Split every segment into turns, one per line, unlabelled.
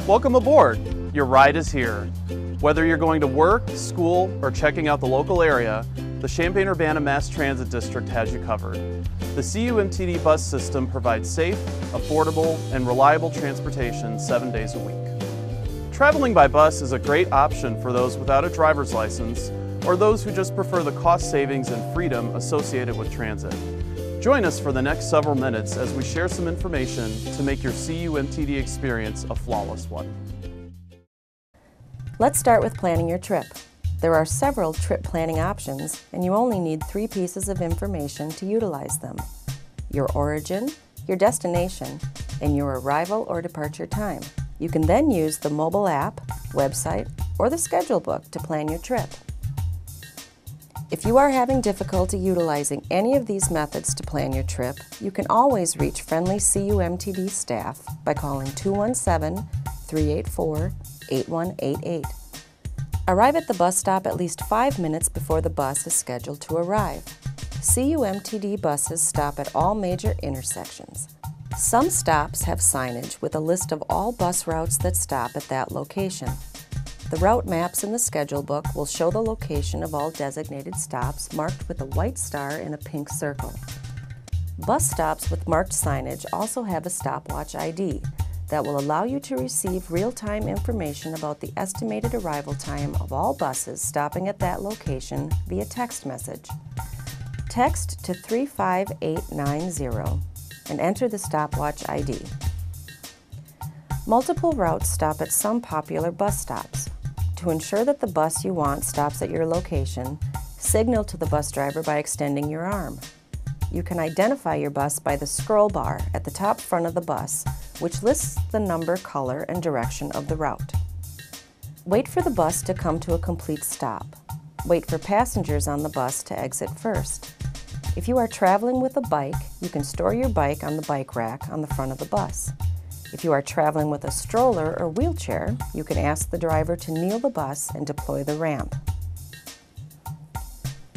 Welcome aboard! Your ride is here. Whether you're going to work, school, or checking out the local area, the Champaign-Urbana Mass Transit District has you covered. The CUMTD bus system provides safe, affordable, and reliable transportation 7 days a week. Traveling by bus is a great option for those without a driver's license or those who just prefer the cost savings and freedom associated with transit. Join us for the next several minutes as we share some information to make your CUMTD experience a flawless one.
Let's start with planning your trip. There are several trip planning options, and you only need 3 pieces of information to utilize them: your origin, your destination, and your arrival or departure time. You can then use the mobile app, website, or the schedule book to plan your trip. If you are having difficulty utilizing any of these methods to plan your trip, you can always reach friendly CUMTD staff by calling 217-384-8188. Arrive at the bus stop at least 5 minutes before the bus is scheduled to arrive. CUMTD buses stop at all major intersections. Some stops have signage with a list of all bus routes that stop at that location. The route maps in the schedule book will show the location of all designated stops marked with a white star and a pink circle. Bus stops with marked signage also have a stopwatch ID that will allow you to receive real-time information about the estimated arrival time of all buses stopping at that location via text message. Text to 35890 and enter the stopwatch ID. Multiple routes stop at some popular bus stops. To ensure that the bus you want stops at your location, signal to the bus driver by extending your arm. You can identify your bus by the scroll bar at the top front of the bus, which lists the number, color, and direction of the route. Wait for the bus to come to a complete stop. Wait for passengers on the bus to exit first. If you are traveling with a bike, you can store your bike on the bike rack on the front of the bus. If you are traveling with a stroller or wheelchair, you can ask the driver to kneel the bus and deploy the ramp.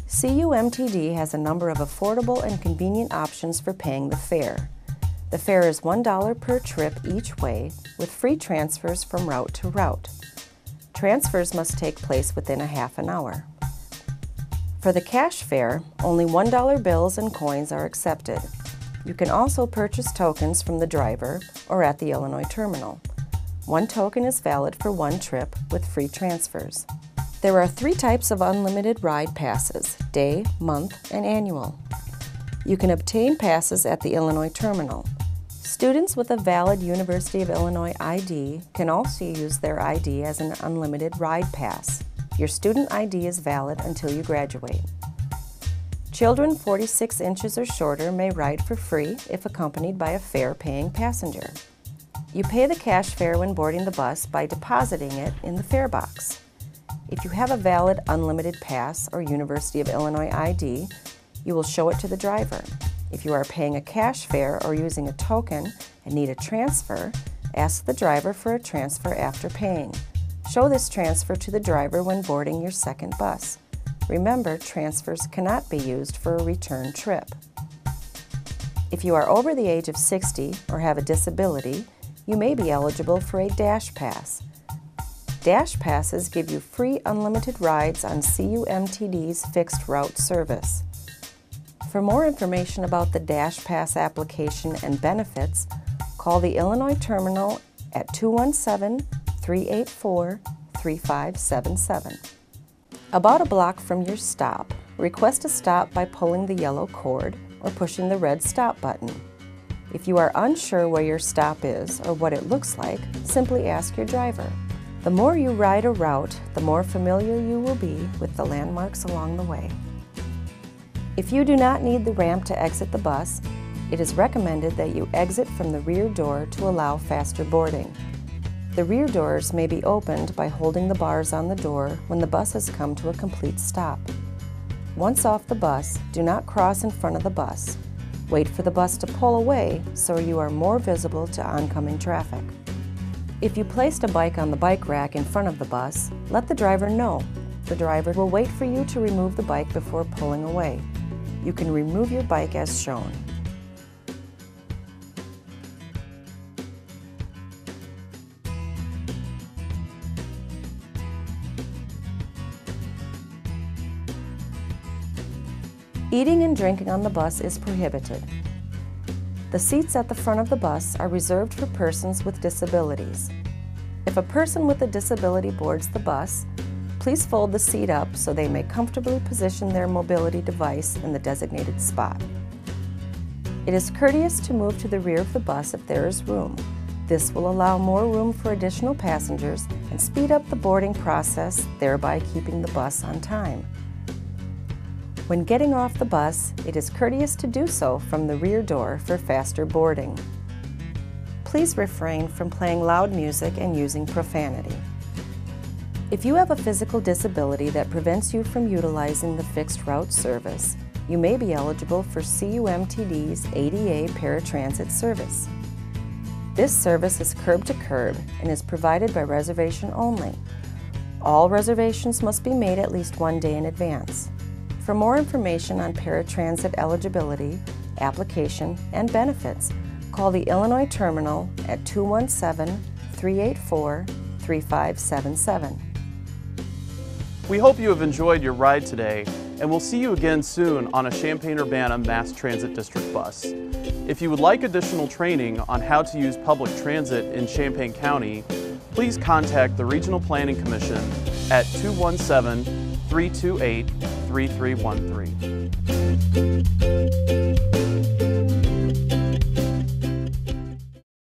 CUMTD has a number of affordable and convenient options for paying the fare. The fare is $1 per trip each way, with free transfers from route to route. Transfers must take place within a half an hour. For the cash fare, only $1 bills and coins are accepted. You can also purchase tokens from the driver or at the Illinois terminal. 1 token is valid for 1 trip with free transfers. There are 3 types of unlimited ride passes: day, month, and annual. You can obtain passes at the Illinois terminal. Students with a valid University of Illinois ID can also use their ID as an unlimited ride pass. Your student ID is valid until you graduate. Children 46 inches or shorter may ride for free if accompanied by a fare-paying passenger. You pay the cash fare when boarding the bus by depositing it in the fare box. If you have a valid unlimited pass or University of Illinois ID, you will show it to the driver. If you are paying a cash fare or using a token and need a transfer, ask the driver for a transfer after paying. Show this transfer to the driver when boarding your second bus. Remember, transfers cannot be used for a return trip. If you are over the age of 60 or have a disability, you may be eligible for a Dash Pass. Dash Passes give you free unlimited rides on CUMTD's fixed route service. For more information about the Dash Pass application and benefits, call the Illinois Terminal at 217-384-3577. About a block from your stop, request a stop by pulling the yellow cord or pushing the red stop button. If you are unsure where your stop is or what it looks like, simply ask your driver. The more you ride a route, the more familiar you will be with the landmarks along the way. If you do not need the ramp to exit the bus, it is recommended that you exit from the rear door to allow faster boarding. The rear doors may be opened by holding the bars on the door when the bus has come to a complete stop. Once off the bus, do not cross in front of the bus. Wait for the bus to pull away so you are more visible to oncoming traffic. If you placed a bike on the bike rack in front of the bus, let the driver know. The driver will wait for you to remove the bike before pulling away. You can remove your bike as shown. Eating and drinking on the bus is prohibited. The seats at the front of the bus are reserved for persons with disabilities. If a person with a disability boards the bus, please fold the seat up so they may comfortably position their mobility device in the designated spot. It is courteous to move to the rear of the bus if there is room. This will allow more room for additional passengers and speed up the boarding process, thereby keeping the bus on time. When getting off the bus, it is courteous to do so from the rear door for faster boarding. Please refrain from playing loud music and using profanity. If you have a physical disability that prevents you from utilizing the fixed route service, you may be eligible for CUMTD's ADA paratransit service. This service is curb to curb and is provided by reservation only. All reservations must be made at least one day in advance. For more information on paratransit eligibility, application, and benefits, call the Illinois Terminal at 217-384-3577.
We hope you have enjoyed your ride today, and we'll see you again soon on a Champaign-Urbana Mass Transit District bus. If you would like additional training on how to use public transit in Champaign County, please contact the Regional Planning Commission at 217-328-3313.